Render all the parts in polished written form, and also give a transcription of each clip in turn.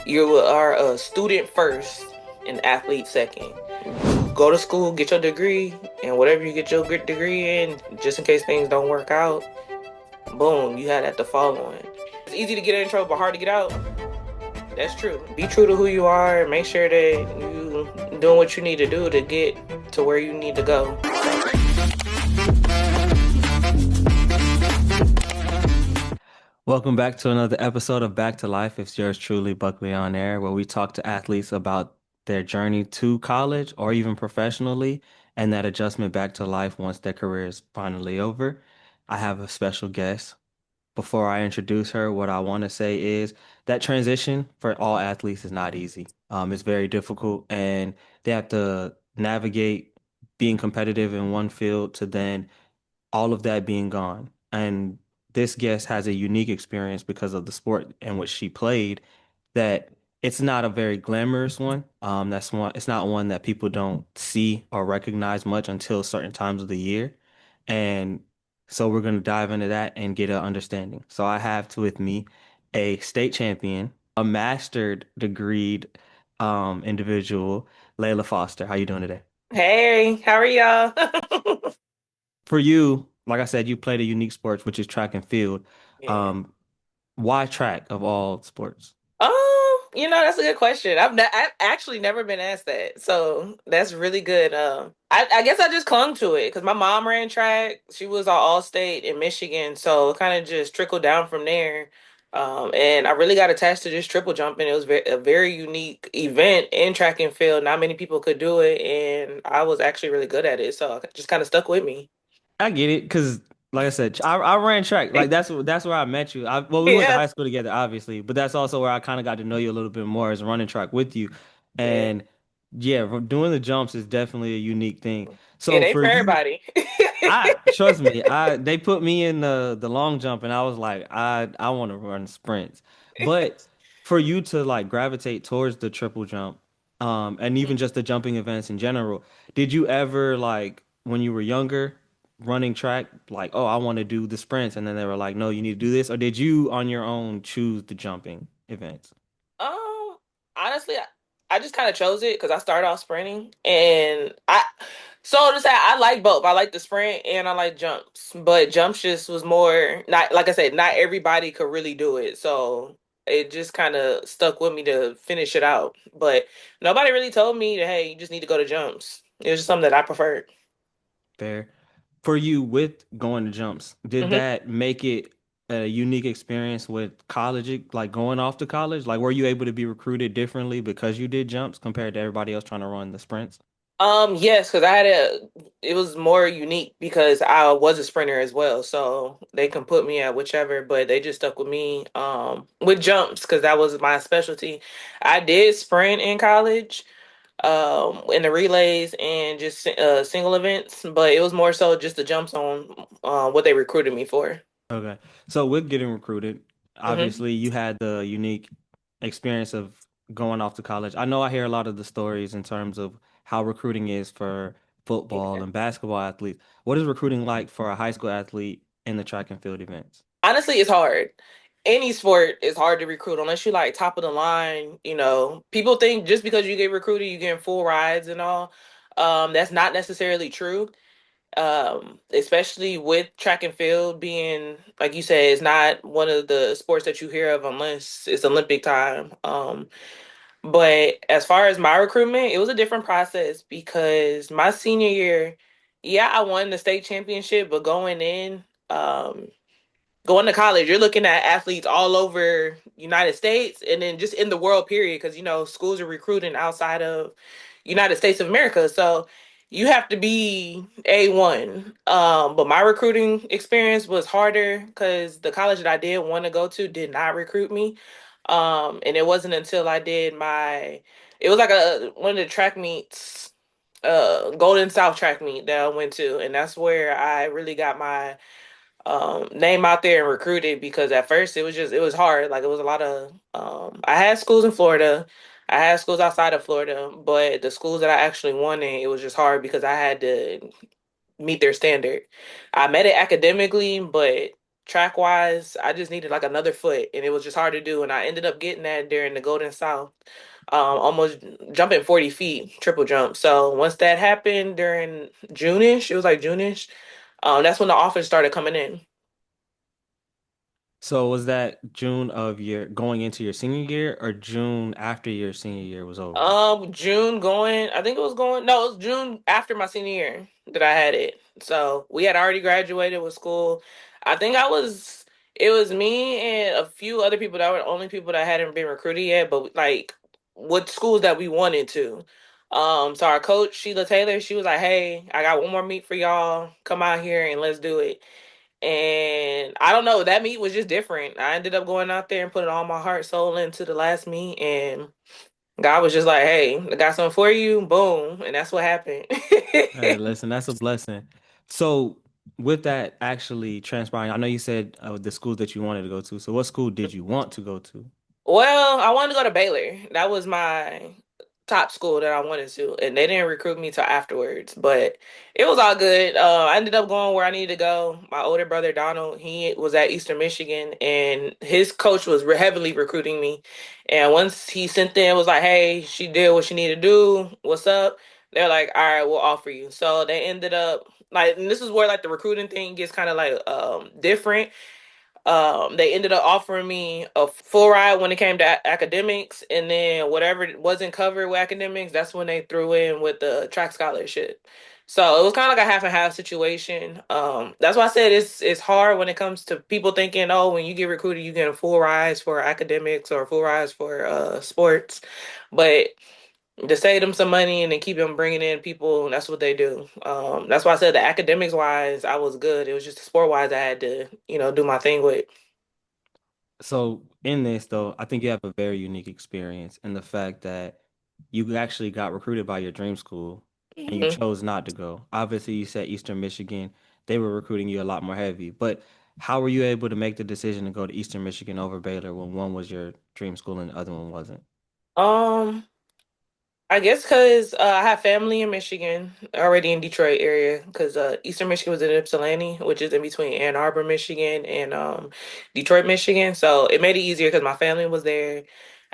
You are a student first and athlete second. You go to school, get your degree, and whatever you get your good degree in, just in case things don't work out, boom, you had that to fall on. It's easy to get in trouble, but hard to get out. That's true. Be true to who you are and make sure that you doing what you need to do to get to where you need to go. Welcome back to another episode of Back to Life. It's yours truly, Buckley on Air, where we talk to athletes about their journey to college or even professionally and that adjustment back to life once their career is finally over. I have a special guest. Before I introduce her, what I want to say is that transition for all athletes is not easy. It's very difficult, and they have to navigate being competitive in one field to then all of that being gone. And this guest has a unique experience because of the sport in which she played that it's not a very glamorous one. That's one, it's not one that people don't see or recognize much until certain times of the year. And so we're going to dive into that and get an understanding. So I have with me a state champion, a mastered degreed individual, Laila Foster. How you doing today? Hey, how are y'all? For you, like I said, you played a unique sport, which is track and field. Yeah. Um, why track of all sports? Um, that's a good question. I've actually never been asked that, so that's really good. I guess I just clung to it because my mom ran track. She was all state in Michigan, so it kind of just trickled down from there. And I really got attached to just triple jumping. It was a very unique event in track and field. Not many people could do it, and I was actually really good at it, so it just kind of stuck with me. I get it because, like I said, I ran track. Like that's where I met you. Well, we went to Yeah, high school together, obviously, but that's also where I kind of got to know you a little bit more as running track with you. yeah, And yeah, doing the jumps is definitely a unique thing. it So ain't for for you, everybody. I trust me. I they put me in the long jump, and I was like, I want to run sprints. But for you to like gravitate towards the triple jump, and even just the jumping events in general, did you ever like when you were younger running track, like, oh, I want to do the sprints, and then they were like, no, you need to do this, or did you on your own choose the jumping events? Um, honestly, I just kind of chose it because I started off sprinting, and so to say, I like both. I like the sprint and I like jumps, but jumps just was more not like I said, not everybody could really do it, so it just kind of stuck with me to finish it out. But nobody really told me that hey, you just need to go to jumps. It was just something that I preferred. Fair. For you with going to jumps, did Hmm. that make it a unique experience with college, like going off to college? Like, were you able to be recruited differently because you did jumps compared to everybody else trying to run the sprints? Yes, because it was more unique because I was a sprinter as well. So they can put me at whichever, but they just stuck with me, with jumps because that was my specialty. I did sprint in college, in the relays and just, single events, but it was more so just the jumps on, what they recruited me for. Okay. So with getting recruited, Hmm. obviously you had the unique experience of going off to college. I know I hear a lot of the stories in terms of how recruiting is for football Yeah. and basketball athletes. What is recruiting like for a high school athlete in the track and field events? Honestly, it's hard. Any sport is hard to recruit unless you like top of the line. People think just because you get recruited, you get full rides and all. That's not necessarily true. Especially with track and field being, like you said, it's not one of the sports that you hear of unless it's Olympic time. But as far as my recruitment, it was a different process because my senior year, yeah, I won the state championship, but going to college, you're looking at athletes all over United States and then just in the world period because schools are recruiting outside of United States of America. So you have to be A1. But my recruiting experience was harder because the college that I did want to go to did not recruit me. And it wasn't until I did it was like a one of the track meets, Golden South track meet that I went to, and that's where I really got my, name out there and recruited because at first it was hard. Like it was a lot of, I had schools in Florida, I had schools outside of Florida, but the schools that I actually wanted, it was just hard because I had to meet their standard. I met it academically, but track wise, I just needed like another foot, and it was just hard to do. And I ended up getting that during the Golden South, almost jumping 40 feet, triple jump. So once that happened during June-ish, it was like June-ish, that's when the offers started coming in. So was that June of your going into your senior year or June after your senior year was over? June going, I think it was going, no, it was June after my senior year that I had it. So we had already graduated with school. I think it was me and a few other people that were the only people that hadn't been recruited yet, but like with schools that we wanted to. So our coach, Sheila Taylor, she was like, hey, I got one more meet for y'all. Come out here and let's do it. And I don't know, that meet was just different. I ended up going out there and putting all my heart, soul into the last meet, and God was just like, "Hey, I got something for you." Boom, and that's what happened. Hey, listen, that's a blessing. So, with that actually transpiring, I know you said the schools that you wanted to go to. So, what school did you want to go to? Well, I wanted to go to Baylor. That was my top school that I wanted to, and they didn't recruit me till afterwards. But it was all good. I ended up going where I needed to go. My older brother Donald, he was at Eastern Michigan, and his coach was heavily recruiting me. And once he sent them, was like, "Hey, she did what she needed to do. What's up?" They're like, "All right, we'll offer you." So they ended up like, and this is where like the recruiting thing gets kind of like different. They ended up offering me a full ride when it came to academics, and then whatever wasn't covered with academics, that's when they threw in with the track scholarship. So it was kind of like a half and half situation. That's why I said it's hard when it comes to people thinking, oh, when you get recruited, you get a full rise for academics or a full rise for sports, but to save them some money and then keep them bringing in people, that's what they do. That's why I said the academics wise, I was good. It was just the sport wise I had to, do my thing with. So, in this though, I think you have a very unique experience in the fact that you actually got recruited by your dream school and you Mhm. chose not to go. Obviously, you said Eastern Michigan, they were recruiting you a lot more heavy, but how were you able to make the decision to go to Eastern Michigan over Baylor when one was your dream school and the other one wasn't? Um, I guess because I have family in Michigan, already in Detroit area, because Eastern Michigan was in Ypsilanti, which is in between Ann Arbor, Michigan, and Detroit, Michigan. So it made it easier because my family was there.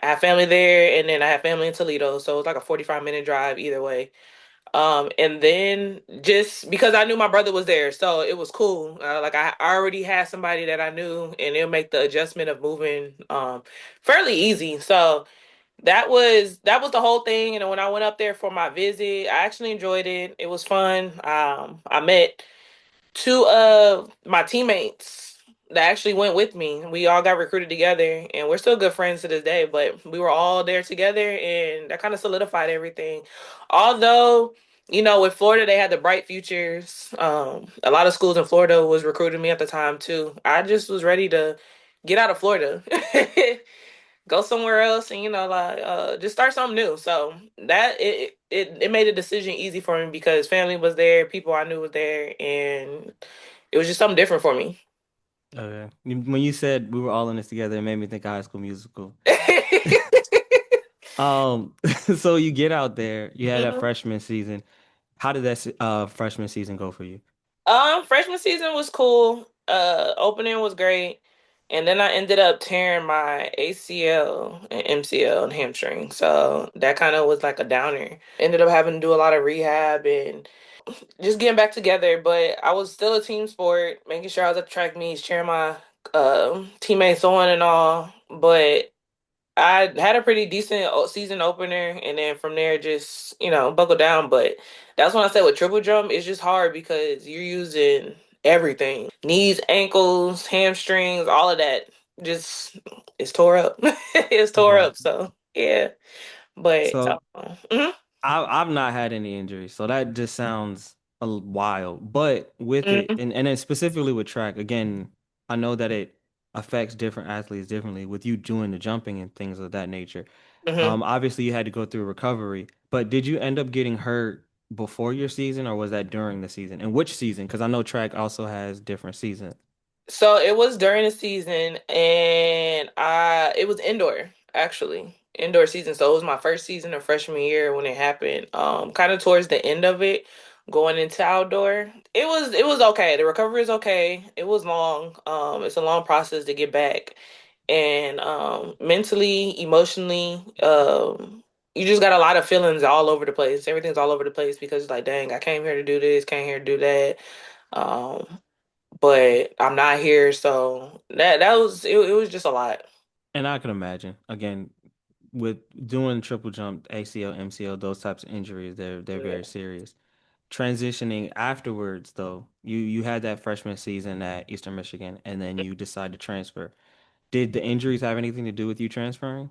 I have family there, and then I have family in Toledo, so it was like a 45-minute drive either way. And then just because I knew my brother was there, so it was cool. Like I already had somebody that I knew, and it'll make the adjustment of moving fairly easy. So that was the whole thing. And then when I went up there for my visit, I actually enjoyed it. It was fun. I met two of my teammates that actually went with me. We all got recruited together, and we're still good friends to this day. But we were all there together, and that kind of solidified everything. Although, with Florida, they had the bright futures. A lot of schools in Florida was recruiting me at the time too. I just was ready to get out of Florida. Go somewhere else and like just start something new. So that it made the decision easy for me because family was there, people I knew was there, and it was just something different for me. Okay. When you said we were all in this together, it made me think of High School Musical. Um, so you get out there, you had that Mhm. freshman season. How did that freshman season go for you? Freshman season was cool. Opening was great. And then I ended up tearing my ACL and MCL and hamstring. So that kind of was like a downer. Ended up having to do a lot of rehab and just getting back together. But I was still a team sport, making sure I was at the track meets, cheering my teammates on and all. But I had a pretty decent season opener, and then from there, just buckle down. But that's when I said with triple jump, it's just hard because you're using everything: knees, ankles, hamstrings, all of that. Just it's tore up. It's I tore got up. you. So yeah, but So mhm, I've not had any injuries, so that just sounds wild. But with it, mhm, and then specifically with track, again, I know that it affects different athletes differently. With you doing the jumping and things of that nature, mhm. obviously you had to go through recovery. But did you end up getting hurt before your season, or was that during the season? And which season? Because I know track also has different seasons. So it was during the season, and I it was indoor actually, indoor season. So it was my first season of freshman year when it happened. Kind of towards the end of it, going into outdoor. It was okay. The recovery is okay. It was long. It's a long process to get back. And mentally, emotionally, you just got a lot of feelings all over the place. Everything's all over the place because it's like, dang, I came here to do this, came here to do that. Um, but I'm not here, so that was it was just a lot. And I can imagine, again, with doing triple jump, ACL, MCL, those types of injuries, they're very Yeah. serious. Transitioning afterwards, though, you had that freshman season at Eastern Michigan, and then you decide to transfer. Did the injuries have anything to do with you transferring?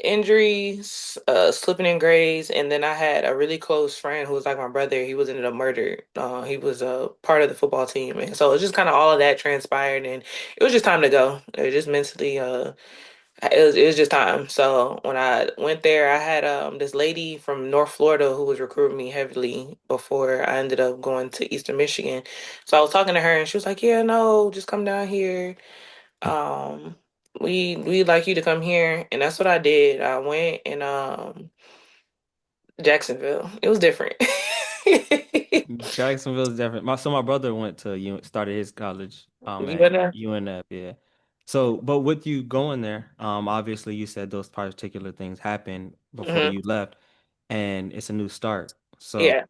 Injuries, slipping in grades, and then I had a really close friend who was like my brother. He was ended up murdered. He was a part of the football team, and so it was just kind of all of that transpired, and it was just time to go. It was just mentally, it was just time. So when I went there, I had this lady from North Florida who was recruiting me heavily before I ended up going to Eastern Michigan. So I was talking to her, and she was like, "Yeah, no, just come down here." Um, we'd like you to come here, and that's what I did. I went and Jacksonville. It was different. Jacksonville is different. My brother went to started his college You at know? UNF, yeah. So, but with you going there, obviously you said those particular things happened before Hmm. you left, and it's a new start. So, Yeah.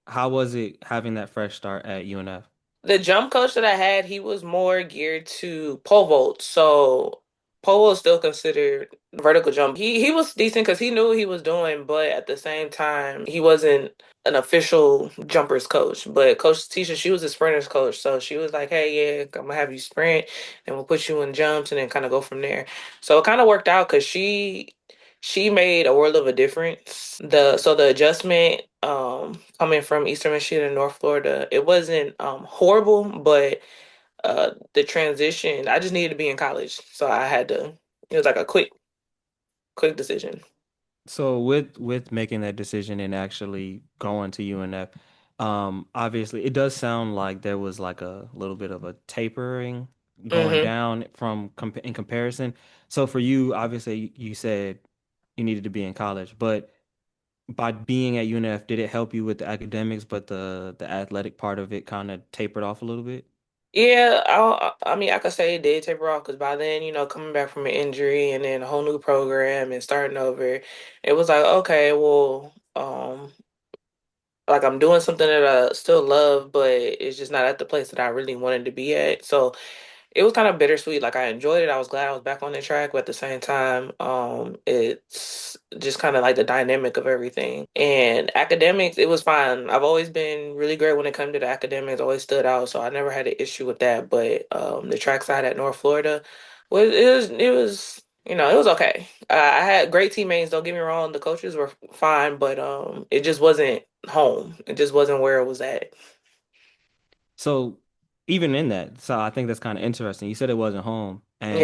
how was it having that fresh start at UNF? The jump coach that I had, he was more geared to pole vault. So pole vault is still considered vertical jump. He was decent because he knew what he was doing, but at the same time, he wasn't an official jumpers coach. But Coach Tisha, she was a sprinters coach, so she was like, "Hey, yeah, I'm gonna have you sprint, and we'll put you in jumps, and then kind of go from there." So it kind of worked out because she made a world of a difference. The adjustment coming from Eastern Michigan and North Florida, it wasn't horrible, but the transition, I just needed to be in college. So I had to it was like a quick decision. So with making that decision and actually going to UNF, obviously it does sound like there was like a little bit of a tapering going Hmm. down in comparison. So for you, obviously you said you needed to be in college, but by being at UNF, did it help you with the academics, but the athletic part of it kind of tapered off a little bit? Yeah, I mean, I could say it did taper off because by then, coming back from an injury and then a whole new program and starting over, it was like, okay, well, like I'm doing something that I still love, but it's just not at the place that I really wanted to be at. So it was kind of bittersweet. Like I enjoyed it. I was glad I was back on the track, but at the same time, it's just kind of like the dynamic of everything. And academics, it was fine. I've always been really great when it comes to the academics, always stood out, so I never had an issue with that. But the track side at North Florida it was okay. I had great teammates, don't get me wrong, the coaches were fine, but it just wasn't home. It just wasn't where it was at. So even in that, so I think that's kind of interesting. You said it wasn't home and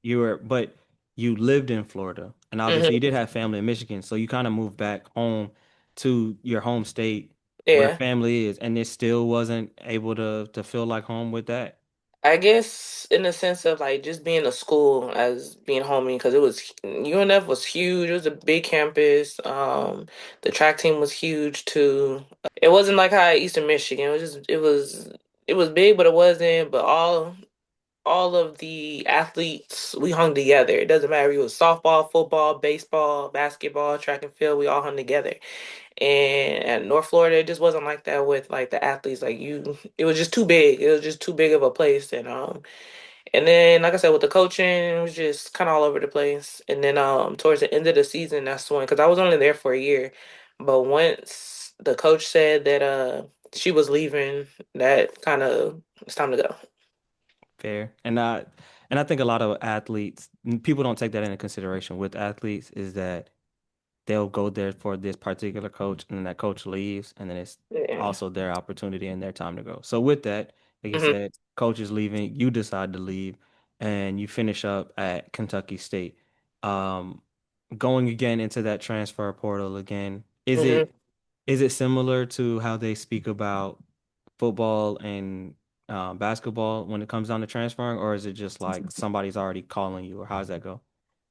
Yeah. but you lived in Florida and obviously you Hmm. did have family in Michigan. So you kind of moved back home to your home state where Yeah. family is and it still wasn't able to feel like home with that. I guess in the sense of like just being a school as being homey because it was UNF was huge. It was a big campus. The track team was huge too. It wasn't like how Eastern Michigan. It was big, but it wasn't. But all of the athletes we hung together. It doesn't matter if it was softball, football, baseball, basketball, track and field. We all hung together. And at North Florida, it just wasn't like that with like the athletes. Like it was just too big. It was just too big of a place. And then like I said, with the coaching, it was just kind of all over the place. And then towards the end of the season, that's when because I was only there for a year, but once the coach said that she was leaving, that kind of it's time to go. Fair. And I think a lot of athletes, people don't take that into consideration with athletes is that they'll go there for this particular coach and then that coach leaves and then it's Yeah. also their opportunity and their time to go. So with that, like you Hmm. said, coach is leaving, you decide to leave and you finish up at Kentucky State. Um, Going again into that transfer portal again, Hmm. is it similar to how they speak about football and basketball when it comes down to transferring, or is it just like somebody's already calling you, or how does that go?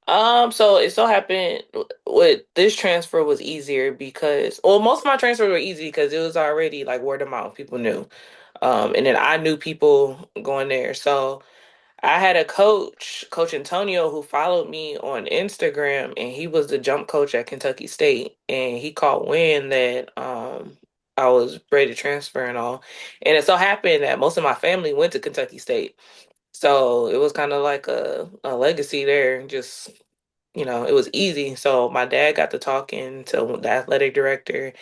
So it so happened with this transfer was easier because, well, most of my transfers were easy because it was already like word of mouth. People knew. And then I knew people going there. So I had a coach, Coach Antonio, who followed me on Instagram, and he was the jump coach at Kentucky State. And he caught wind that I was ready to transfer and all. And it so happened that most of my family went to Kentucky State. So it was kind of like a legacy there. Just, it was easy. So my dad got to talking to the athletic director,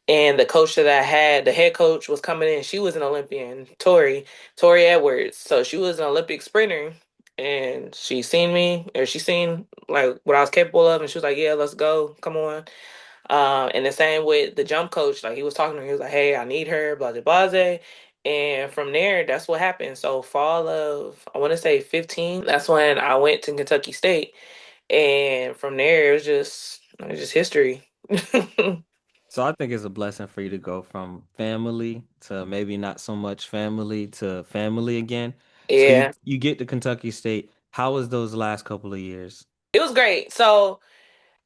and the coach that I had, the head coach, was coming in. She was an Olympian, Tori Edwards. So she was an Olympic sprinter, and she seen like what I was capable of, and she was like, "Yeah, let's go, come on." And the same with the jump coach. Like he was talking to me, he was like, "Hey, I need her, blah blah blah." And from there, that's what happened. So fall of I want to say 15. That's when I went to Kentucky State, and from there it was just history. So I think it's a blessing for you to go from family to maybe not so much family to family again. So you Yeah. you get to Kentucky State. How was those last couple of years? It was great. So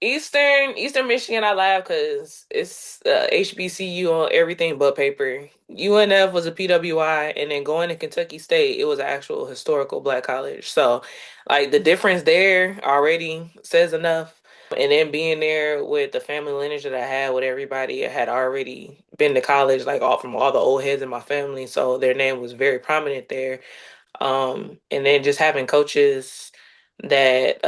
Eastern Michigan, I laugh because it's HBCU on everything but paper. UNF was a PWI, and then going to Kentucky State, it was an actual historical black college. So, like the difference there already says enough. And then being there with the family lineage that I had with everybody, I had already been to college, like all from all the old heads in my family, so their name was very prominent there. And then just having coaches that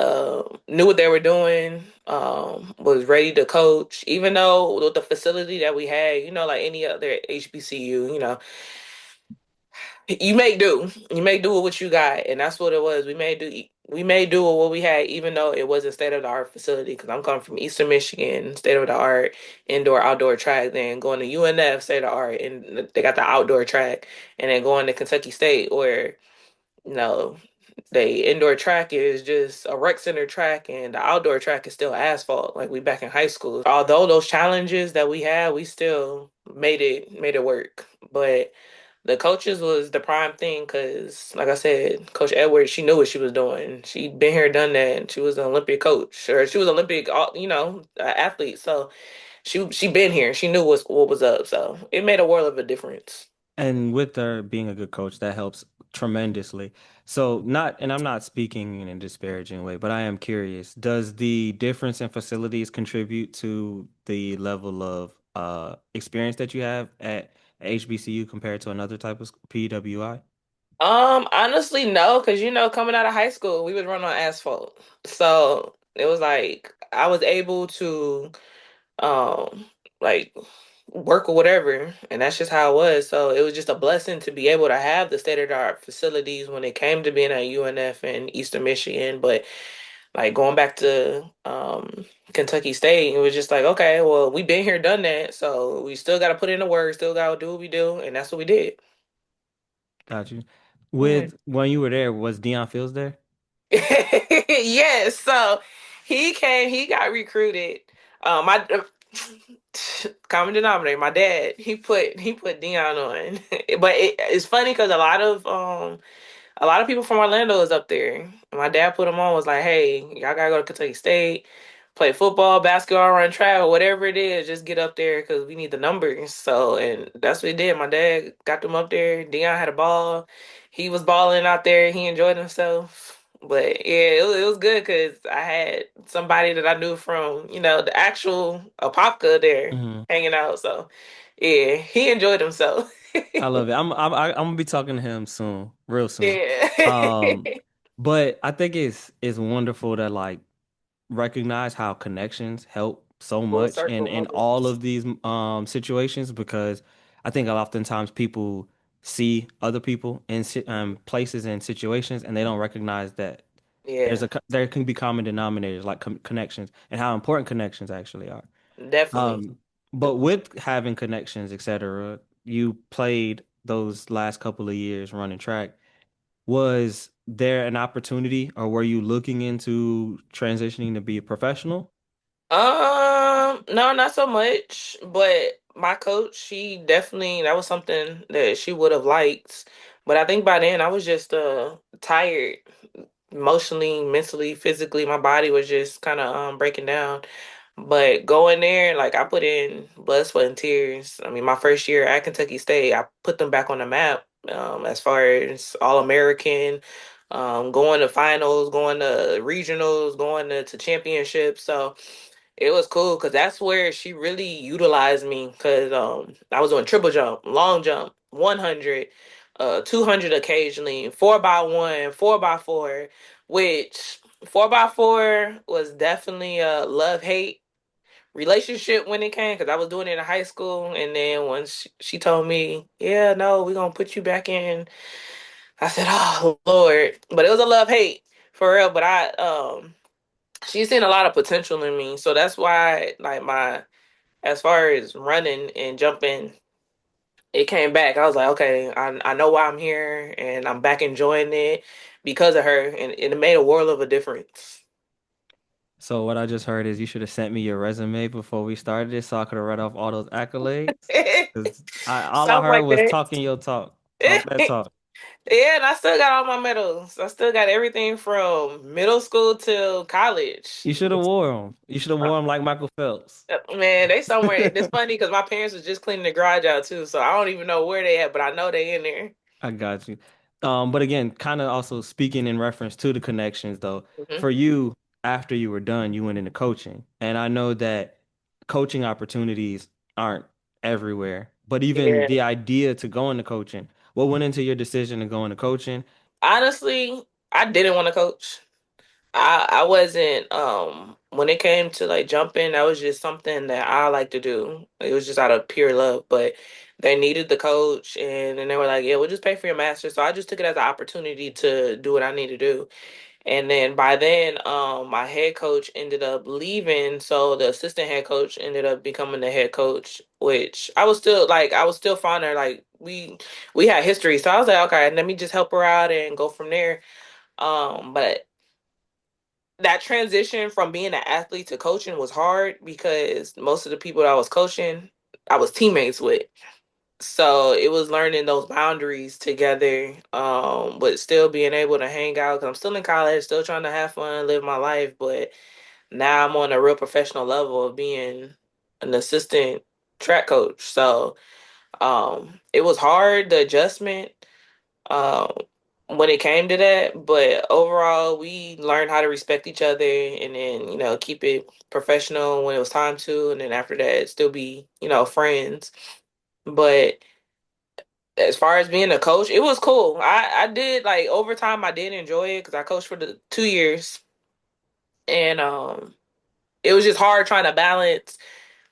knew what they were doing, was ready to coach, even though with the facility that we had, like any other HBCU, you make do. You make do with what you got, and that's what it was. We made do with what we had, even though it wasn't state of the art facility. Because I'm coming from Eastern Michigan, state of the art indoor outdoor track. Then going to UNF, state of the art, and they got the outdoor track. And then going to Kentucky State, where no, the indoor track is just a rec center track, and the outdoor track is still asphalt, like we back in high school. Although those challenges that we had, we still made it work. But the coaches was the prime thing because, like I said, Coach Edwards, she knew what she was doing. She'd been here, done that. And she was an Olympic coach, or she was Olympic, athlete. So she been here. She knew what was up. So it made a world of a difference. And with her being a good coach, that helps tremendously. So not, and I'm not speaking in a disparaging way, but I am curious, does the difference in facilities contribute to the level of experience that you have at HBCU compared to another type of PWI? Honestly, no, because coming out of high school, we would run on asphalt. So it was like I was able to um like work or whatever, and that's just how it was. So it was just a blessing to be able to have the state of the art facilities when it came to being at UNF in Eastern Michigan. But like going back to Kentucky State, it was just like, okay, well, we've been here, done that, so we still got to put in the work, still got to do what we do, and that's what we did. Got you. Yeah. With when you were there, was Dion Fields there? Yes, so he got recruited. My common denominator, my dad, he put Dion on, but it's funny because a lot of people from Orlando is up there. My dad put them on, was like, hey, y'all gotta go to Kentucky State, play football, basketball, run track, or whatever it is. Just get up there because we need the numbers. So, and that's what he did. My dad got them up there. Dion had a ball. He was balling out there. He enjoyed himself. But yeah, it was good because I had somebody that I knew from, the actual Apopka there Hmm. hanging out. So yeah, he enjoyed himself. I love it. I'm gonna be talking to him soon, real soon. Yeah. Um, but I think it's wonderful to like recognize how connections help so Full much in circle all moments. of these situations because I think oftentimes people see other people in places and situations and they don't recognize that Yeah, there can be common denominators like connections and how important connections actually are. definitely. Um, but with having connections, etc., you played those last couple of years running track. Was there an opportunity or were you looking into transitioning to be a professional? No, not so much. But my coach, she definitely that was something that she would have liked. But I think by then I was just tired. emotionally, mentally, physically. My body was just kind of breaking down. But going there, like I put in blood, sweat, and tears. I mean, my first year at Kentucky State, I put them back on the map as far as All American, going to finals, going to regionals, going to championships. So it was cool because that's where she really utilized me because I was doing triple jump, long jump, 100, 200 occasionally, 4x1, 4x4, which 4x4 was definitely a love hate relationship when it came because I was doing it in high school. And then once she told me, yeah, no, we're going to put you back in, I said, oh, Lord. But it was a love hate for real. But she's seen a lot of potential in me. So that's why, like, as far as running and jumping, it came back. I was like, okay, I know why I'm here and I'm back enjoying it because of her. And it made a world of a difference. So what I just heard is you should have sent me your resume before we started it so I could have read off all those accolades. 'Cause all I Something heard like was that. talking your talk. Talk that talk. Yeah, and I still got all my medals. I still got everything from middle school till college. You should have wore them. You should have worn them like Michael Phelps. Man, they somewhere. It's funny because my parents was just cleaning the garage out too, so I don't even know where they at, but I know they in there. I got you. But again, kind of also speaking in reference to the connections though, Hmm. for you, after you were done, you went into coaching. And I know that coaching opportunities aren't everywhere, but even Yeah. the idea to go into coaching, what went into your decision to go into coaching? Honestly, I didn't want to coach. I wasn't when it came to like jumping, that was just something that I like to do. It was just out of pure love, but they needed the coach and then they were like, "Yeah, we'll just pay for your master." So I just took it as an opportunity to do what I need to do. And then by then, my head coach ended up leaving, so the assistant head coach ended up becoming the head coach, which I was still fond of her. Like we had history. So I was like, okay, let me just help her out and go from there. But that transition from being an athlete to coaching was hard because most of the people that I was coaching, I was teammates with. So it was learning those boundaries together, but still being able to hang out because I'm still in college, still trying to have fun, live my life. But now I'm on a real professional level of being an assistant track coach. So it was hard, the adjustment. Um, when it came to that, but overall, we learned how to respect each other and then, keep it professional when it was time to, and then after that, still be, friends. But as far as being a coach, it was cool. I did like over time, I did enjoy it because I coached for the 2 years, and it was just hard trying to balance.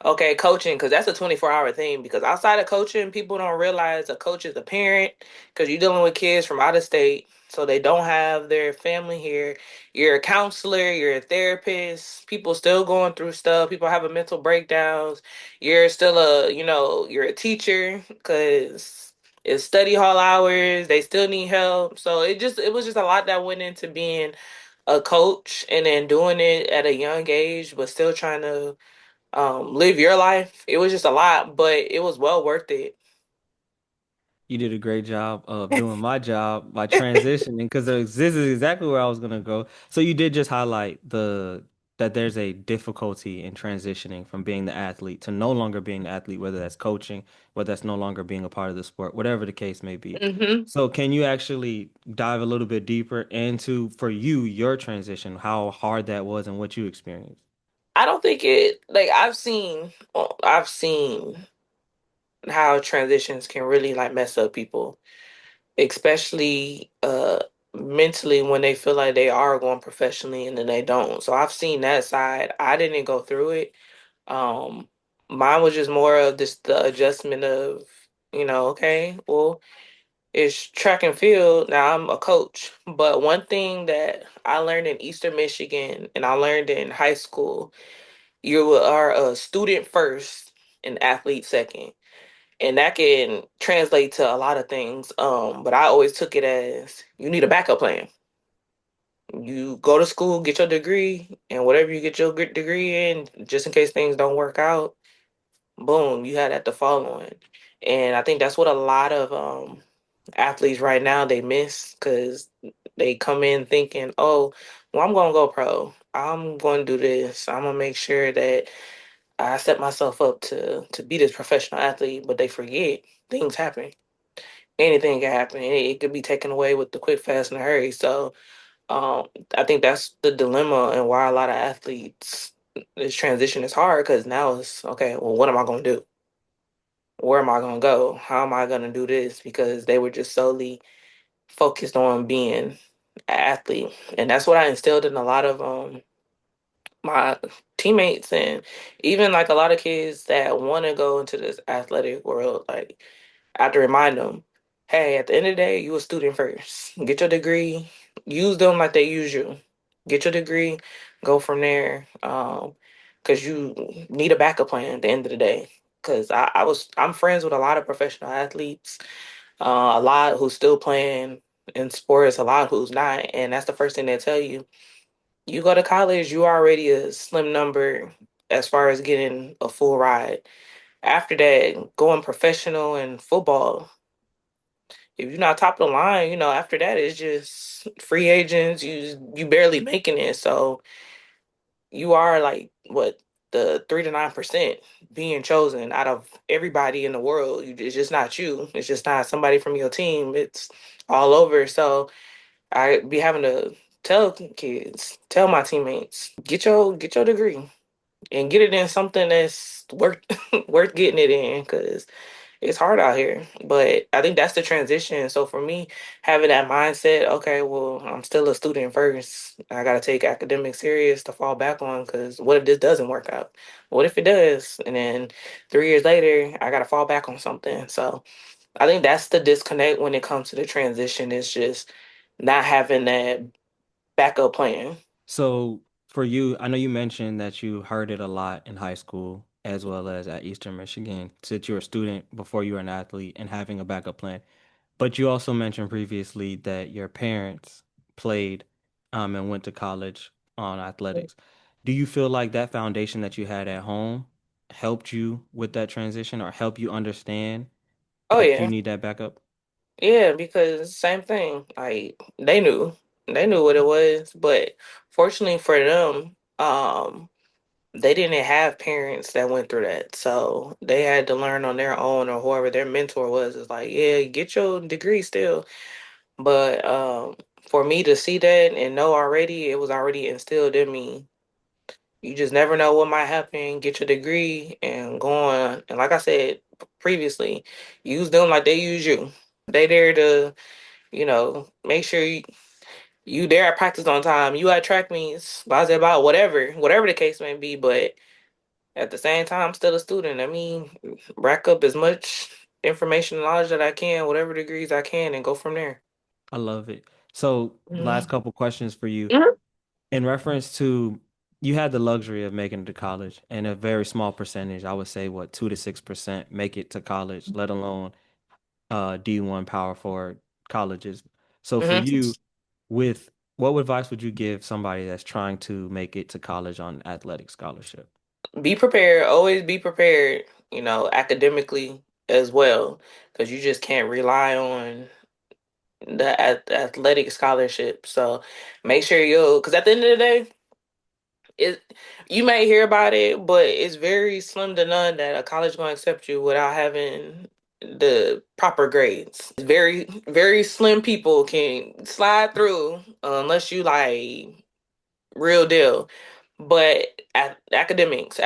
Okay, coaching, because that's a 24-hour thing. Because outside of coaching, people don't realize a coach is a parent because you're dealing with kids from out of state. So they don't have their family here. You're a counselor, you're a therapist. People still going through stuff. People having mental breakdowns. You're still you're a teacher because it's study hall hours. They still need help. So it was just a lot that went into being a coach and then doing it at a young age, but still trying to live your life. It was just a lot, but it was well worth it. You did a great job of doing my job by transitioning because this is exactly where I was gonna go. So you did just highlight that there's a difficulty in transitioning from being the athlete to no longer being the athlete, whether that's coaching, whether that's no longer being a part of the sport, whatever the case may be. Hmm. So can you actually dive a little bit deeper into for you your transition, how hard that was and what you experienced? I don't think it like I've seen how transitions can really like mess up people, especially mentally when they feel like they are going professionally and then they don't. So I've seen that side. I didn't go through it. Um Mine was just more of just the adjustment of, okay, well, it's track and field. Now I'm a coach. But one thing that I learned in Eastern Michigan and I learned in high school, you are a student first and athlete second. And that can translate to a lot of things. But I always took it as you need a backup plan. You go to school, get your degree, and whatever you get your degree in, just in case things don't work out, boom, you had that to fall on. And I think that's what a lot of athletes right now they miss because They come in thinking, oh, well, I'm gonna go pro. I'm going to do this. I'm gonna make sure that I set myself up to be this professional athlete. But they forget things happen. Anything can happen. It could be taken away with the quick, fast, and the hurry. So um, I think that's the dilemma and why a lot of athletes this transition is hard because now it's okay. Well, what am I gonna do? Where am I gonna go? How am I gonna do this? Because they were just solely focused on being an athlete, and that's what I instilled in a lot of my teammates and even like a lot of kids that want to go into this athletic world. Like I have to remind them, hey, at the end of the day, you a student first. Get your degree. Use them like they use you. Get your degree. Go from there. Because you need a backup plan at the end of the day. Because I'm friends with a lot of professional athletes, a lot who's still playing in sports, a lot who's not, and that's the first thing they tell you. You go to college, you already a slim number as far as getting a full ride. After that, going professional in football, if you're not top of the line, after that it's just free agents. You barely making it. So you are like what the 3 to 9% being chosen out of everybody in the world. It's just not you. It's just not somebody from your team. It's all over. So I be having to tell kids, tell my teammates, get your degree and get it in something that's worth worth getting it in because it's hard out here. But I think that's the transition. So for me, having that mindset, okay, well, I'm still a student first. I got to take academics serious to fall back on because what if this doesn't work out? What if it does? And then 3 years later, I got to fall back on something. So I think that's the disconnect when it comes to the transition. It's just not having that backup plan. So for you, I know you mentioned that you heard it a lot in high school as well as at Eastern Michigan, since you were a student before you were an athlete and having a backup plan. But you also mentioned previously that your parents played and went to college on athletics. Do you feel like that foundation that you had at home helped you with that transition or help you understand Oh that you yeah. need that backup? Yeah, because same thing. Like they knew what it was, but fortunately for them, they didn't have parents that went through that, so they had to learn on their own, or whoever their mentor was is like, yeah, get your degree still. But for me to see that and know already, it was already instilled in me. You just never know what might happen. Get your degree and go on. And like I said previously, use them like they use you. They there to make sure you there at practice on time. You at track meets, blah blah blah, whatever the case may be. But at the same time, I'm still a student. I mean, rack up as much information and knowledge that I can, whatever degrees I can, and go from there. I love it. So, last Mhm. couple questions for you. Mhm. In reference to you had the luxury of making it to college, and a very small percentage, I would say what 2 to 6% make it to college, let alone D1 Power Forward colleges. So for Mhm. you, with what advice would you give somebody that's trying to make it to college on athletic scholarship? Be prepared. Always be prepared. Academically as well, because you just can't rely on the athletic scholarship. So make sure because at the end of the day, it you may hear about it, but it's very slim to none that a college gonna accept you without having the proper grades. Very, very slim people can slide through unless you like real deal. But academics,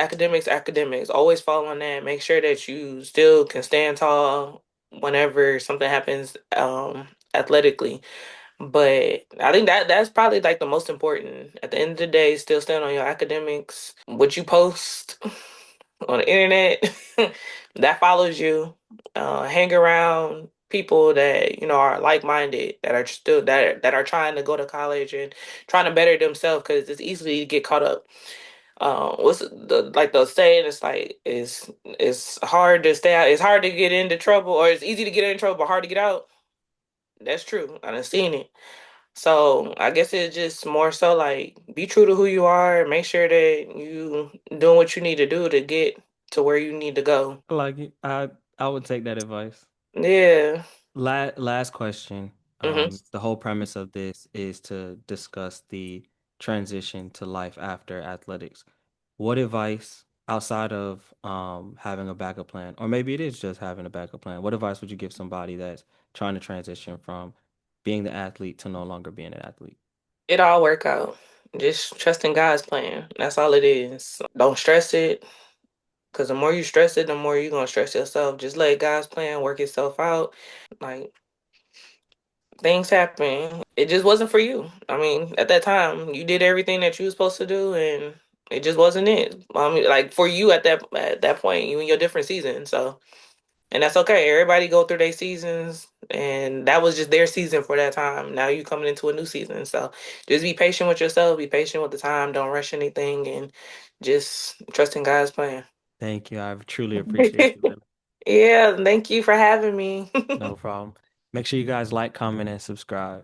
always follow on that. Make sure that you still can stand tall whenever something happens athletically. But I think that's probably like the most important. At the end of the day, still stand on your academics. What you post on the internet that follows you. Hang around people that are like minded, that are still that are trying to go to college and trying to better themselves because it's easy to get caught up. What's the saying? It's like it's hard to stay out. It's hard to get into trouble, or it's easy to get in trouble, but hard to get out. That's true. I done seen it. So I guess it's just more so like be true to who you are. Make sure that you doing what you need to do to get to where you need to go. Like I would take that advice. Yeah. Last question. Hmm. The whole premise of this is to discuss the transition to life after athletics. What advice outside of having a backup plan, or maybe it is just having a backup plan, what advice would you give somebody that's trying to transition from being the athlete to no longer being an athlete? It all work out. Just trusting God's plan. That's all it is. Don't stress it, because the more you stress it, the more you're gonna stress yourself. Just let God's plan work itself out. Like, things happen. It just wasn't for you. I mean, at that time, you did everything that you were supposed to do, and it just wasn't it. I mean, like for you at that point, you in your different season. So, and that's okay. Everybody go through their seasons, and that was just their season for that time. Now you coming into a new season. So, just be patient with yourself. Be patient with the time. Don't rush anything, and just trust in God's plan. Thank you. I truly appreciate you, Laila. Yeah, thank you for having me. No problem. Make sure you guys like, comment, and subscribe.